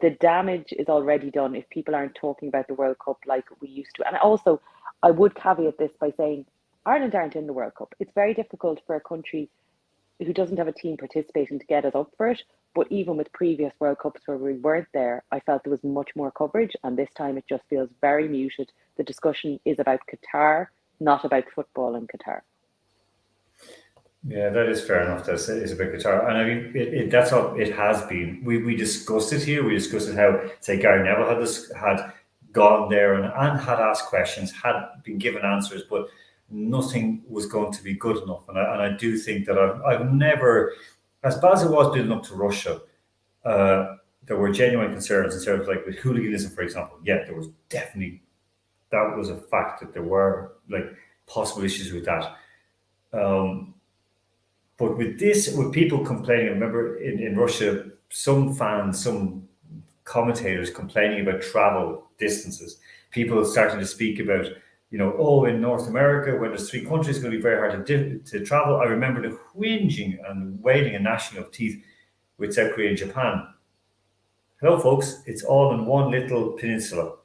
the damage is already done if people aren't talking about the World Cup like we used to. And also, I would caveat this by saying Ireland aren't in the World Cup. It's very difficult for a country who doesn't have a team participating to get us up for it. But even with previous World Cups where we weren't there, I felt there was much more coverage. And this time it just feels very muted. The discussion is about Qatar, not about football in Qatar. Yeah, that is fair enough. That's it's about Qatar, and I mean that's how it has been. We discussed it here. We discussed it how, say, Gary Neville had gone there and had asked questions, had been given answers, but nothing was going to be good enough. And I do think that I've never, as bad as it was building up to Russia, there were genuine concerns in terms of, like, with hooliganism, for example. Yeah, there was definitely, that was a fact that there were, like, possible issues with that. But with this, with people complaining, I remember in Russia, some fans, some commentators complaining about travel distances. People starting to speak about, in North America, where there's 3 countries, it's going to be very hard to travel. I remember the whinging and wailing and gnashing of teeth with South Korea and Japan. Hello, folks. It's all in one little peninsula.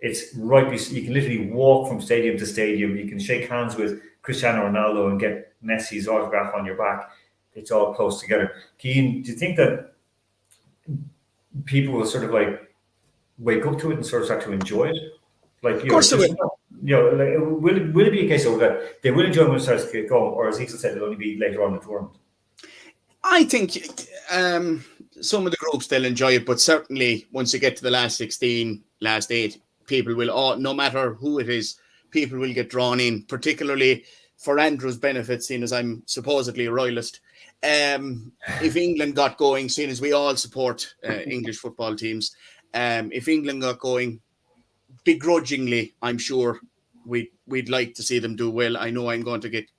It's right. You can literally walk from stadium to stadium. You can shake hands with Cristiano Ronaldo and get Messi's autograph on your back. It's all close together. Keane, do you think that people will sort of like wake up to it and sort of start to enjoy it? Like, of course they will. Will it be a case of that they will enjoy it when it starts to get going, or as Ixel said, it'll only be later on in the tournament? I think some of the groups they'll enjoy it, but certainly once you get to the last 16, last 8, people will all, no matter who it is, people will get drawn in, particularly for Andrew's benefit, seeing as I'm supposedly a royalist. If England got going, seeing as we all support English football teams, if England got going, begrudgingly, I'm sure we'd like to see them do well. I know I'm going to get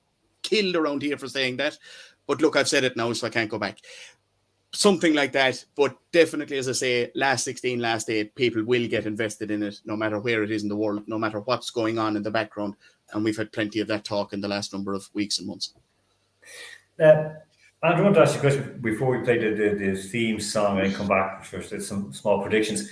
killed around here for saying that, but look, I've said it now, so I can't go back. Something like that, but definitely, as I say, last 16, last 8, people will get invested in it, no matter where it is in the world, no matter what's going on in the background. And we've had plenty of that talk in the last number of weeks and months. Andrew, I want to ask you a question before we play the theme song and come back for some small predictions.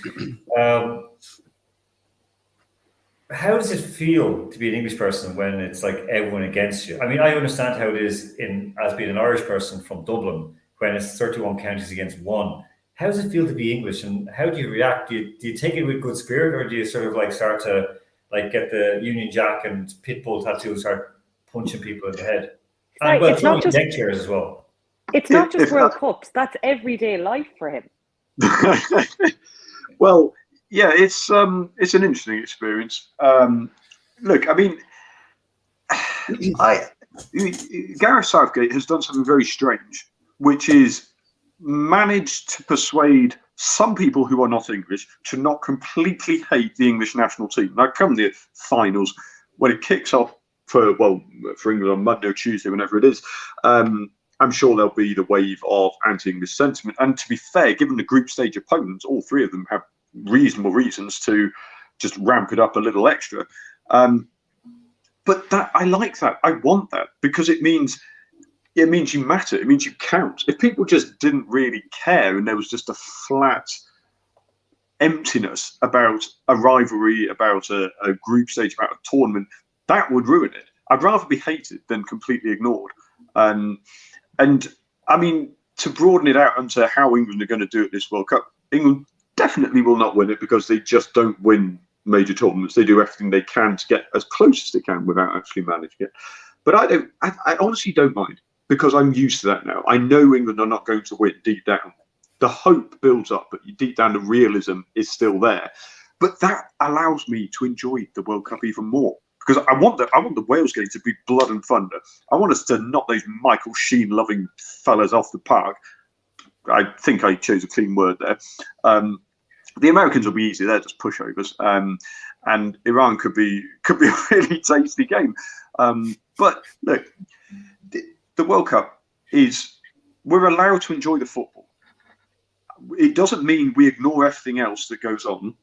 How does it feel to be an English person when it's like everyone against you? I mean, I understand how it is as being an Irish person from Dublin when it's 31 counties against 1. How does it feel to be English, and how do you react? Do you take it with good spirit, or do you sort of like start to like get the Union Jack and Pitbull tattoo and start punching people in the head? Sorry, And well, it's not just deck chairs as well. It's not just World Cups. That's everyday life for him. Well, yeah, it's an interesting experience. Look, I mean, Gareth Southgate has done something very strange, which is managed to persuade some people who are not English to not completely hate the English national team. Now, come the finals, when it kicks off for England on Monday or Tuesday, whenever it is, I'm sure there'll be the wave of anti-English sentiment. And to be fair, given the group stage opponents, all three of them have reasonable reasons to just ramp it up a little extra. But that I like that. I want that, because it means you matter. It means you count. If people just didn't really care and there was just a flat emptiness about a rivalry, about a group stage, about a tournament, that would ruin it. I'd rather be hated than completely ignored. And I mean, to broaden it out onto how England are going to do it this World Cup, England definitely will not win it because they just don't win major tournaments. They do everything they can to get as close as they can without actually managing it. But I honestly don't mind, because I'm used to that now. I know England are not going to win deep down. The hope builds up, but deep down the realism is still there. But that allows me to enjoy the World Cup even more, because I want the Wales game to be blood and thunder. I want us to knock those Michael Sheen loving fellas off the park. I think I chose a clean word there. The Americans will be easy; they're just pushovers, and Iran could be a really tasty game. But look, the World Cup we're allowed to enjoy the football. It doesn't mean we ignore everything else that goes on,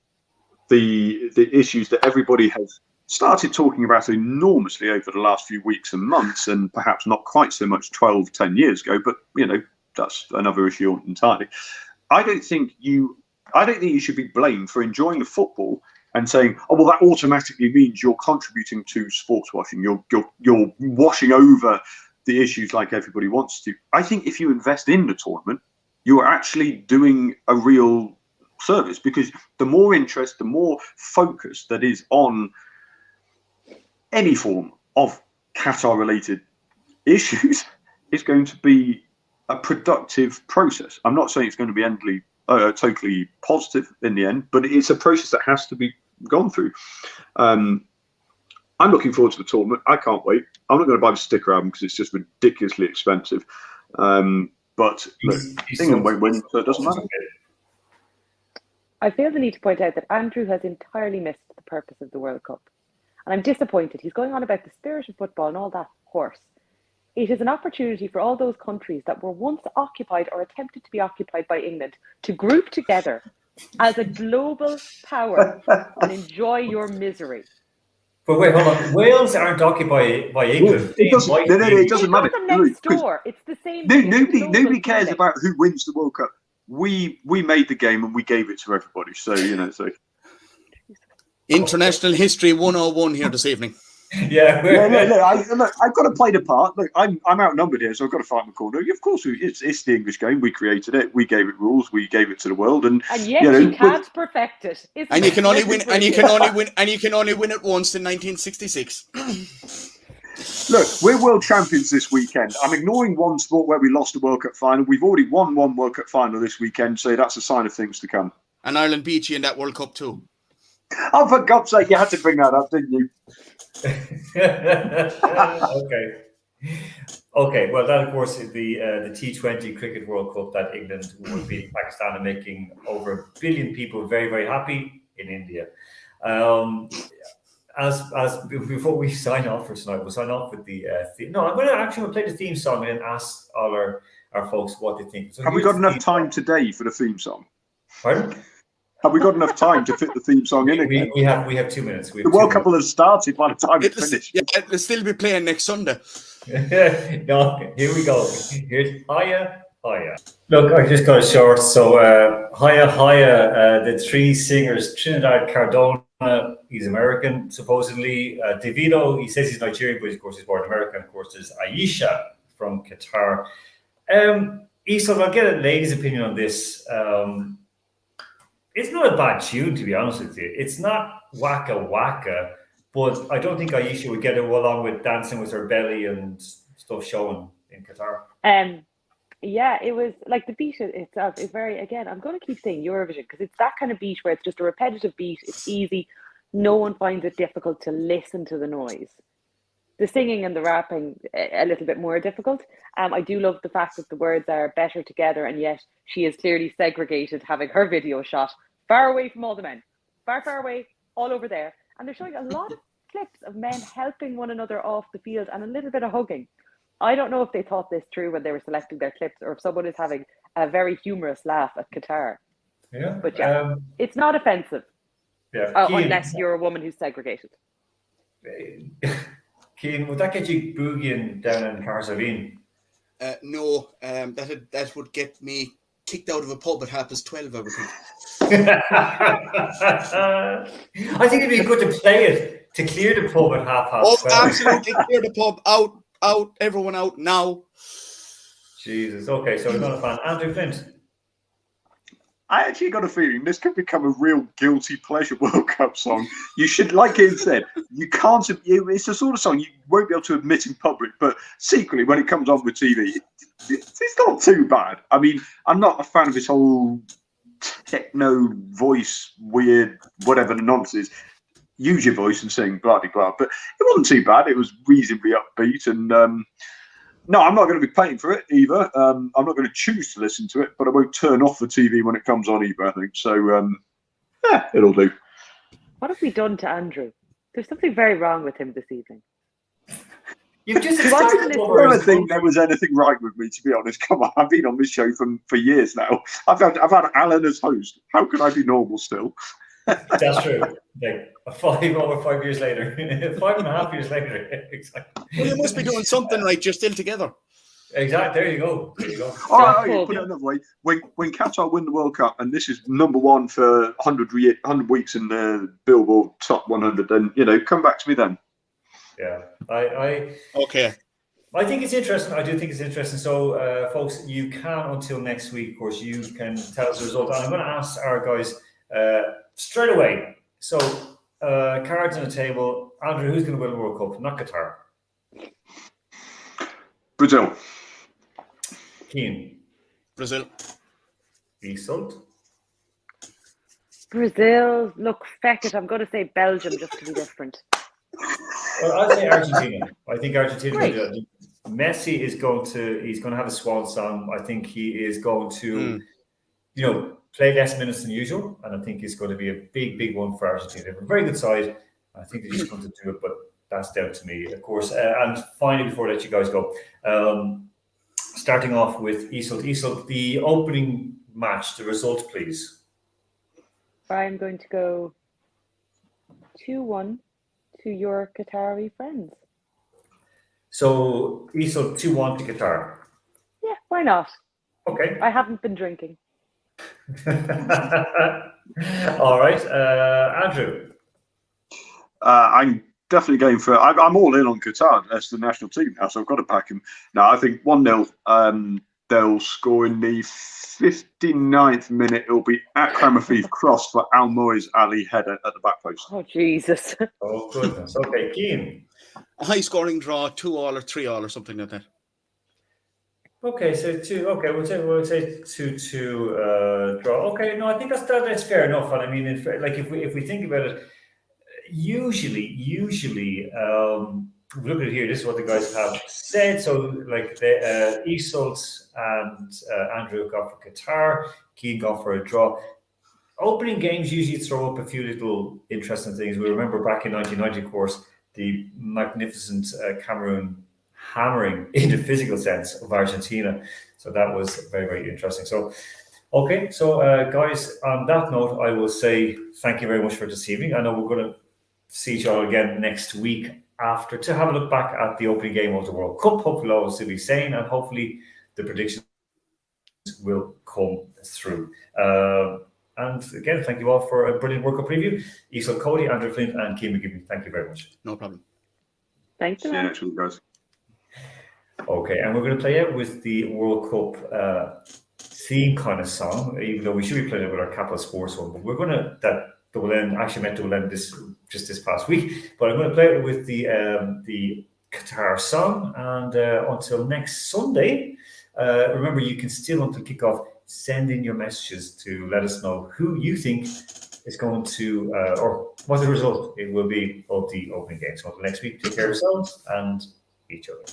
the issues that everybody has started talking about enormously over the last few weeks and months, and perhaps not quite so much 10 years ago, but that's another issue entirely. I don't think you should be blamed for enjoying the football and saying, oh, well, that automatically means you're contributing to sports washing. You're washing over the issues like everybody wants to. I think if you invest in the tournament, you are actually doing a real service, because the more interest, the more focus that is on any form of Qatar-related issues is going to be a productive process. I'm not saying it's going to be totally positive in the end, but it's a process that has to be gone through. I'm looking forward to the tournament. I can't wait. I'm not going to buy the sticker album because it's just ridiculously expensive. But look, England won't win, so it doesn't matter. I feel the need to point out that Andrew has entirely missed the purpose of the World Cup. And I'm disappointed. He's going on about the spirit of football and all that horse. It is an opportunity for all those countries that were once occupied or attempted to be occupied by England to group together as a global power and enjoy your misery. But wait, hold on. Wales aren't occupied by England. It doesn't matter. Next door. It's the same. Nobody cares about who wins the World Cup. We made the game and we gave it to everybody. So International History 101 here this evening. Yeah, I've got to play the part. Look, I'm outnumbered here, so I've got to fight my corner. Of course, it's the English game. We created it. We gave it rules. We gave it to the world, and yet you can't perfect it. And you can only win. And you can only win it once in 1966. Look, we're world champions this weekend. I'm ignoring one sport where we lost the World Cup final. We've already won one World Cup final this weekend, so that's a sign of things to come. And Ireland beat you in that World Cup too. Oh, for God's sake, you had to bring that up, didn't you? Okay. Okay, well, that of course is the T20 Cricket World Cup that England would beat Pakistan and making over 1 billion people very, very happy in India. As before we sign off for tonight, we'll sign off with the theme. No, I'm going to actually play the theme song and ask all our folks what they think. So have we got enough time today for the theme song? Pardon? Have we got enough time to fit the theme song in again? We have 2 minutes. The World Cup will have started by the time it's finished. Yeah, it'll still be playing next Sunday. No, here we go. Here's Hiya, Hiya. Look, I just got it short. So Hiya, Hiya, the three singers, Trinidad Cardona, he's American, supposedly. Davido, he says he's Nigerian, but of course he's born in America. And of course, there's Aisha from Qatar. Isla, I'll get a lady's opinion on this. It's not a bad tune, to be honest with you. It's not waka waka, but I don't think Aisha would get it along with dancing with her belly and stuff showing in Qatar. Yeah, it was like the beat itself is very, again, I'm going to keep saying Eurovision because it's that kind of beat where it's just a repetitive beat. It's easy. No one finds it difficult to listen to the noise. The singing and the rapping, a little bit more difficult. I do love the fact that the words are better together, and yet she is clearly segregated, having her video shot far away from all the men. Far, far away, all over there. And they're showing a lot of clips of men helping one another off the field and a little bit of hugging. I don't know if they thought this through when they were selecting their clips, or if someone is having a very humorous laugh at Qatar. Yeah. But yeah, it's not offensive. Yeah. Unless you're a woman who's segregated. Cian, would that get you boogieing down in Carsavine? No, that would get me kicked out of a pub at 12:30, I would think. I think it'd be good to play it, to clear the pub at 12:30. Oh, absolutely, clear the pub, out, everyone out now. Jesus, okay, so we're not a fan. Andrew Flint. I actually got a feeling this could become a real guilty pleasure World Cup song. You should, like Ian said, you can't. It's the sort of song you won't be able to admit in public, but secretly, when it comes on with TV, it's not too bad. I mean, I'm not a fan of this whole techno voice, weird, whatever the nonsense is. Use your voice and sing, blah blah blah. But it wasn't too bad. It was reasonably upbeat, and no, I'm not going to be paying for it either. I'm not going to choose to listen to it, but I won't turn off the TV when it comes on either, I think. So, yeah, it'll do. What have we done to Andrew? There's something very wrong with him this evening. You've just I don't think there was anything right with me, to be honest. Come on, I've been on this show for years now. I've had Alan as host. How could I be normal still? That's true. Like over 5 years later, 5.5 years later, exactly. Well, you must be doing something right. You're still together. Exactly. There you go. There you go. All right, put it another way. When Qatar win the World Cup, and this is number one for 100 weeks in the Billboard Top 100, then come back to me then. Yeah, Okay. I think it's interesting. I do think it's interesting. So, folks, you can until next week. Of course, you can tell us the result. And I'm going to ask our guys straight away. So, cards on the table. Andrew, who's going to win the World Cup? Not Qatar. Brazil. Cian. Brazil. Isolt. Brazil. Look, feck it. I'm going to say Belgium just to be different. Well, I'd say Argentina. I think Argentina. Right. Messi is going to have a swan song. I think he is going to, play less minutes than usual, and I think it's going to be a big, big one for Argentina. They have a very good side. I think they're just going to do it, but that's down to me, of course. And finally, before I let you guys go, starting off with Isolt. Isolt, the opening match, the result, please. I'm going to go 2-1 to your Qatari friends. So, Isolt 2-1 to Qatar. Yeah, why not? Okay. I haven't been drinking. All right. Andrew. I'm definitely going for. I'm all in on Qatar. That's the national team now, so I've got to back him. Now, I think 1-0. They'll score in the 59th minute. It'll be Akram Afif cross for Almoy's Ali header at the back post. Oh, Jesus. Oh, goodness. Okay, Cian. A high-scoring draw, 2-2 or 3-3 or something like that. Okay, so 2. Okay, we'll say 2-2 draw. Okay, no, I think that's fair enough. And I mean, if we think about it, usually, look at it here. This is what the guys have said. So, like the Isolt and Andrew got for Qatar, Keane got for a draw. Opening games usually throw up a few little interesting things. We remember back in 1990, of course, the magnificent Cameroon hammering in the physical sense of Argentina. So that was very, very interesting. So, okay, so guys, on that note, I will say thank you very much for this evening. I know we're going to see each other again next week after to have a look back at the opening game of the World Cup. Hopefully, all will still be sane, and hopefully the predictions will come through. And again, thank you all for a brilliant World Cup preview. Isel Cody, Andrew Flint, and Keane McGibbon. Thank you very much. No problem. Thanks a See you lot. next week, guys. Okay, and we're going to play out with the World Cup theme kind of song, even though we should be playing it with our Capital Sports one. But we're going to, that double end, actually meant double end this past week, but I'm going to play it with the Qatar song. And until next Sunday, remember, you can still, until kickoff, send in your messages to let us know who you think is going to, or what the result it will be of the opening game. So until next week, take care of yourselves and each other.